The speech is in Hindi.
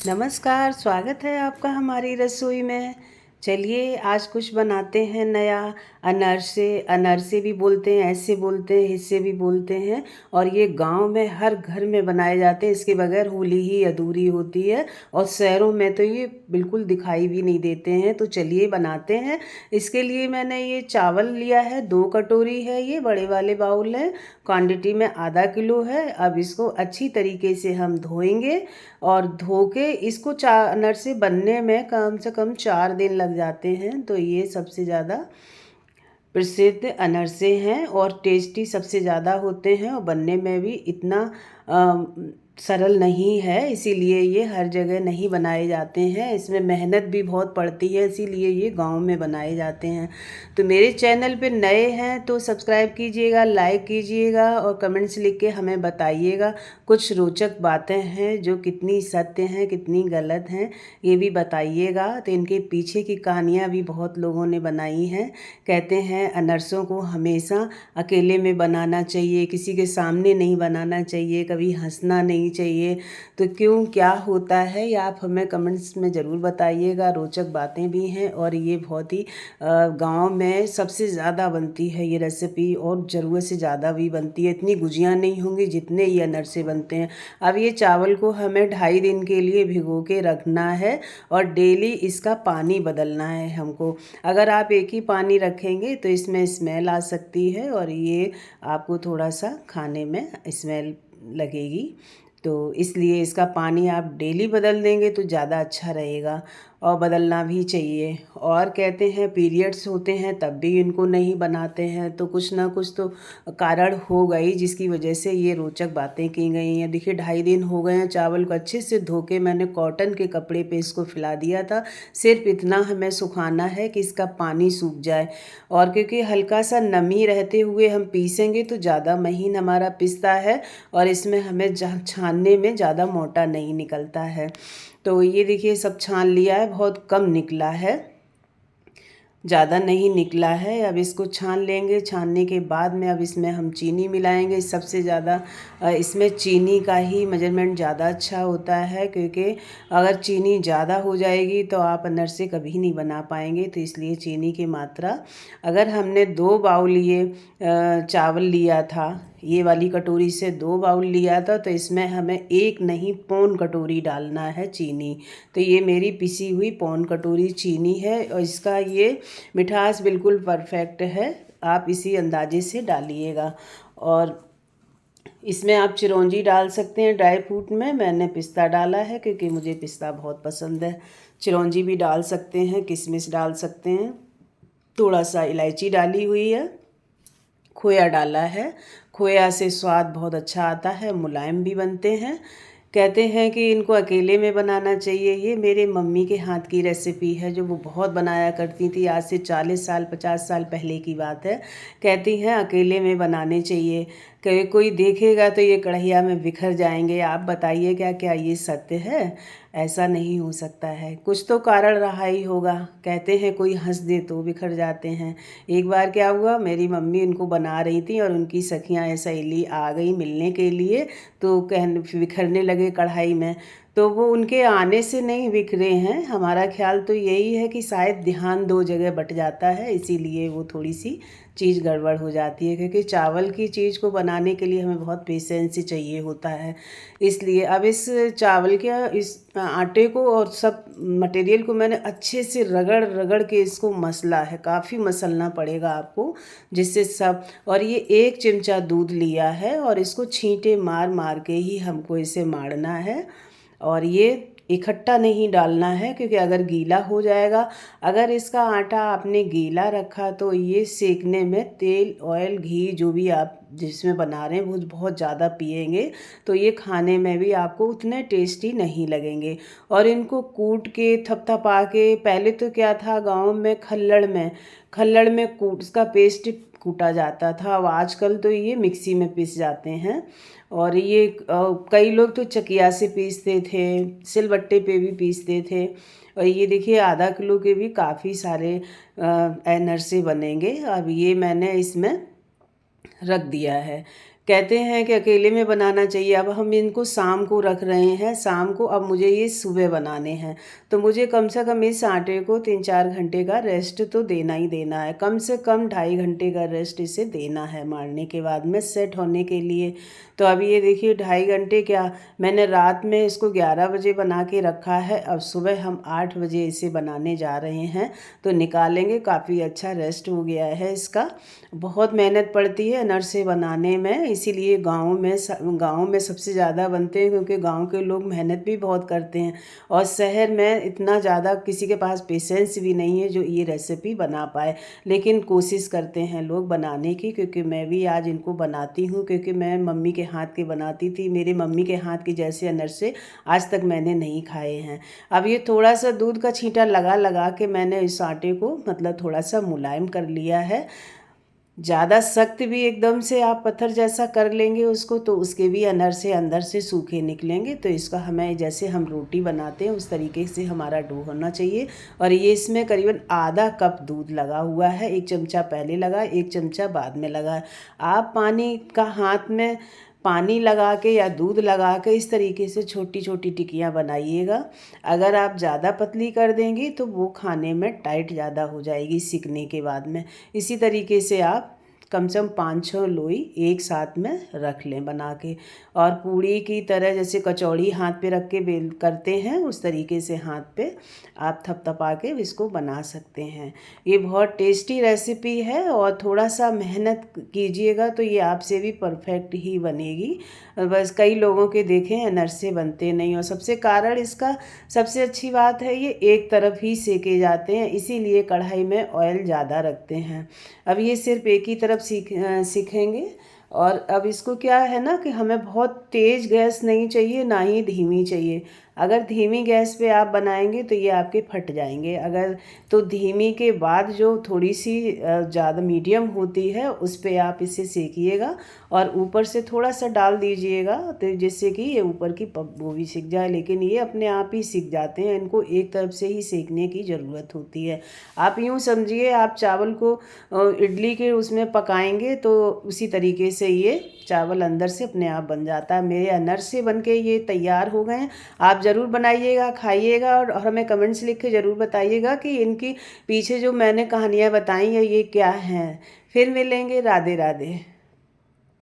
नमस्कार, स्वागत है आपका हमारी रसोई में। चलिए आज कुछ बनाते हैं नया। अनरसे, अनरसे भी बोलते हैं, ऐसे बोलते हैं, हिस्से भी बोलते हैं। और ये गांव में हर घर में बनाए जाते हैं, इसके बगैर होली ही अधूरी होती है। और शहरों में तो ये बिल्कुल दिखाई भी नहीं देते हैं। तो चलिए बनाते हैं। इसके लिए मैंने ये चावल लिया है, 2 कटोरी है, ये बड़े वाले बाउल है। क्वांटिटी में आधा किलो है। अब इसको अच्छी तरीके से हम धोएंगे और धो के इसको अनरसे बनने में कम से कम 4 दिन लग जाते हैं। तो ये सबसे ज़्यादा प्रसिद्ध अनरसे हैं और टेस्टी सबसे ज़्यादा होते हैं और बनने में भी इतना सरल नहीं है, इसीलिए ये हर जगह नहीं बनाए जाते हैं। इसमें मेहनत भी बहुत पड़ती है, इसीलिए ये गांव में बनाए जाते हैं। तो मेरे चैनल पे नए हैं तो सब्सक्राइब कीजिएगा, लाइक कीजिएगा और कमेंट्स लिख के हमें बताइएगा। कुछ रोचक बातें हैं जो कितनी सत्य हैं, कितनी गलत हैं, ये भी बताइएगा। तो इनके पीछे की कहानियाँ भी बहुत लोगों ने बनाई हैं। कहते हैं अनरसों को हमेशा अकेले में बनाना चाहिए, किसी के सामने नहीं बनाना चाहिए, कभी हंसना नहीं चाहिए। तो क्यों, क्या होता है, ये आप हमें कमेंट्स में ज़रूर बताइएगा। रोचक बातें भी हैं और ये बहुत ही गांव में सबसे ज़्यादा बनती है ये रेसिपी, और ज़रूरत से ज़्यादा भी बनती है। इतनी गुजियाँ नहीं होंगी जितने ये अनरसे बनते हैं। अब ये चावल को हमें 2.5 दिन के लिए भिगो के रखना है और डेली इसका पानी बदलना है हमको। अगर आप एक ही पानी रखेंगे तो इसमें स्मेल आ सकती है और ये आपको थोड़ा सा खाने में स्मेल लगेगी। तो इसलिए इसका पानी आप डेली बदल देंगे तो ज़्यादा अच्छा रहेगा, और बदलना भी चाहिए। और कहते हैं पीरियड्स होते हैं तब भी इनको नहीं बनाते हैं, तो कुछ ना कुछ तो कारण हो गई जिसकी वजह से ये रोचक बातें की गई हैं। देखिए 2.5 दिन हो गए हैं, चावल को अच्छे से धो के मैंने कॉटन के कपड़े पे इसको फैला दिया था। सिर्फ इतना हमें सुखाना है कि इसका पानी सूख जाए। और क्योंकि हल्का सा नमी रहते हुए हम पीसेंगे तो ज़्यादा महीन हमारा पिसता है और इसमें हमें छानने में ज़्यादा मोटा नहीं निकलता है। तो ये देखिए सब छान लिया है, बहुत कम निकला है, ज़्यादा नहीं निकला है। अब इसको छान लेंगे। छानने के बाद में अब इसमें हम चीनी मिलाएंगे। सबसे ज़्यादा इसमें चीनी का ही मेजरमेंट ज़्यादा अच्छा होता है, क्योंकि अगर चीनी ज़्यादा हो जाएगी तो आप अनरसे कभी नहीं बना पाएंगे। तो इसलिए चीनी की मात्रा, अगर हमने 2 बाउल ये चावल लिया था, ये वाली कटोरी से 2 बाउल लिया था, तो इसमें हमें 1 नहीं 1.25 कटोरी डालना है चीनी। तो ये मेरी पिसी हुई 1.25 कटोरी चीनी है और इसका ये मिठास बिल्कुल परफेक्ट है। आप इसी अंदाजे से डालिएगा। और इसमें आप चिरौंजी डाल सकते हैं ड्राई फ्रूट में। मैंने पिस्ता डाला है क्योंकि मुझे पिस्ता बहुत पसंद है। चिरौंजी भी डाल सकते हैं, किशमिश डाल सकते हैं, थोड़ा सा इलायची डाली हुई है, खोया डाला है। खोया से स्वाद बहुत अच्छा आता है, मुलायम भी बनते हैं। कहते हैं कि इनको अकेले में बनाना चाहिए। ये मेरे मम्मी के हाथ की रेसिपी है जो वो बहुत बनाया करती थी। आज से 40 साल 50 साल पहले की बात है। कहती हैं अकेले में बनाने चाहिए, कहीं कोई देखेगा तो ये कढ़ैया में बिखर जाएंगे। आप बताइए क्या क्या ये सत्य है? ऐसा नहीं हो सकता है, कुछ तो कारण रहा ही होगा। कहते हैं कोई हंस दे तो बिखर जाते हैं। एक बार क्या हुआ, मेरी मम्मी इनको बना रही थी और उनकी सखियाँ सहेली आ गई मिलने के लिए, तो बिखरने लगे कढ़ाई में। तो वो उनके आने से नहीं बिखरे हैं। हमारा ख्याल तो यही है कि शायद ध्यान 2 जगह बट जाता है, इसीलिए वो थोड़ी सी चीज़ गड़बड़ हो जाती है। क्योंकि चावल की चीज़ को बनाने के लिए हमें बहुत पेशेंस चाहिए होता है। इसलिए अब इस चावल के इस आटे को और सब मटेरियल को मैंने अच्छे से रगड़ रगड़ के इसको मसला है। काफ़ी मसलना पड़ेगा आपको, जिससे सब। और ये 1 चमचा दूध लिया है और इसको छींटे मार मार के ही हमको इसे मारना है। और ये इकट्ठा नहीं डालना है, क्योंकि अगर गीला हो जाएगा, अगर इसका आटा आपने गीला रखा तो ये सेकने में तेल, ऑयल, घी जो भी आप जिसमें बना रहे हैं वो बहुत ज़्यादा पिएंगे, तो ये खाने में भी आपको उतने टेस्टी नहीं लगेंगे। और इनको कूट के थपथपा के, पहले तो क्या था गाँव में खल्लड़ में कूट इसका पेस्ट कूटा जाता था। अब आजकल तो ये मिक्सी में पीस जाते हैं। और ये कई लोग तो चकिया से पीसते थे, सिलबट्टे पे भी पीसते थे। और ये देखिए आधा किलो के भी काफ़ी सारे अनरसे बनेंगे। अब ये मैंने इसमें रख दिया है। कहते हैं कि अकेले में बनाना चाहिए। अब हम इनको शाम को रख रहे हैं, शाम को अब मुझे ये सुबह बनाने हैं, तो मुझे कम से कम इस आटे को 3-4 घंटे का रेस्ट तो देना ही देना है। कम से कम 2.5 घंटे का रेस्ट इसे देना है मारने के बाद में सेट होने के लिए। तो अभी ये देखिए 2.5 घंटे क्या, मैंने रात में इसको 11 बजे बना के रखा है, अब सुबह हम 8 बजे इसे बनाने जा रहे हैं तो निकालेंगे। काफ़ी अच्छा रेस्ट हो गया है इसका। बहुत मेहनत पड़ती है अनरसे बनाने में, इसीलिए गाँव में सबसे ज़्यादा बनते हैं, क्योंकि गाँव के लोग मेहनत भी बहुत करते हैं और शहर में इतना ज़्यादा किसी के पास पेशेंस भी नहीं है जो ये रेसिपी बना पाए। लेकिन कोशिश करते हैं लोग बनाने की, क्योंकि मैं भी आज इनको बनाती हूँ, क्योंकि मैं मम्मी के हाथ के बनाती थी। मेरे मम्मी के हाथ के जैसे अनरसे आज तक मैंने नहीं खाए हैं। अब ये थोड़ा सा दूध का छींटा लगा लगा के मैंने इस आटे को मतलब थोड़ा सा मुलायम कर लिया है। ज़्यादा सख्त भी एकदम से आप पत्थर जैसा कर लेंगे उसको तो उसके भी अंदर से सूखे निकलेंगे। तो इसका हमें जैसे हम रोटी बनाते हैं उस तरीके से हमारा डो होना चाहिए। और ये इसमें करीबन आधा कप दूध लगा हुआ है, 1 चमचा पहले लगा, 1 चमचा बाद में लगा। आप पानी का हाथ में पानी लगा के या दूध लगा के इस तरीके से छोटी छोटी टिक्कियाँ बनाइएगा। अगर आप ज़्यादा पतली कर देंगी तो वो खाने में टाइट ज़्यादा हो जाएगी सिकने के बाद में। इसी तरीके से आप कम से कम 5-6 लोई एक साथ में रख लें बना के। और पूड़ी की तरह जैसे कचौड़ी हाथ पे रख के बेल करते हैं उस तरीके से हाथ पे आप थपथपा के इसको बना सकते हैं। ये बहुत टेस्टी रेसिपी है और थोड़ा सा मेहनत कीजिएगा तो ये आपसे भी परफेक्ट ही बनेगी। बस कई लोगों के देखें अनरसे बनते नहीं, और सबसे कारण इसका सबसे अच्छी बात है ये एक तरफ ही सेके जाते हैं, इसीलिए कढ़ाई में ऑयल ज़्यादा रखते हैं। अब ये सिर्फ एक ही तरफ सीखेंगे। और अब इसको क्या है ना कि हमें बहुत तेज़ गैस नहीं चाहिए, ना ही धीमी चाहिए। अगर धीमी गैस पे आप बनाएंगे तो ये आपके फट जाएंगे। अगर तो धीमी के बाद जो थोड़ी सी ज़्यादा मीडियम होती है उस पे आप इसे सेकिएगा और ऊपर से थोड़ा सा डाल दीजिएगा, तो जिससे कि ये ऊपर की वो भी सिक जाए। लेकिन ये अपने आप ही सिक जाते हैं, इनको एक तरफ से ही सेकने की ज़रूरत होती है। आप यूँ समझिए आप चावल को इडली के उसमें पकाएंगे तो उसी तरीके से ये चावल अंदर से अपने आप बन जाता है। मेरे अनरसे बन के ये तैयार हो गए हैं। आप ज़रूर बनाइएगा, खाइएगा और हमें कमेंट्स लिख के ज़रूर बताइएगा कि इनकी पीछे जो मैंने कहानियाँ बताई हैं ये क्या हैं। फिर मिलेंगे। राधे राधे।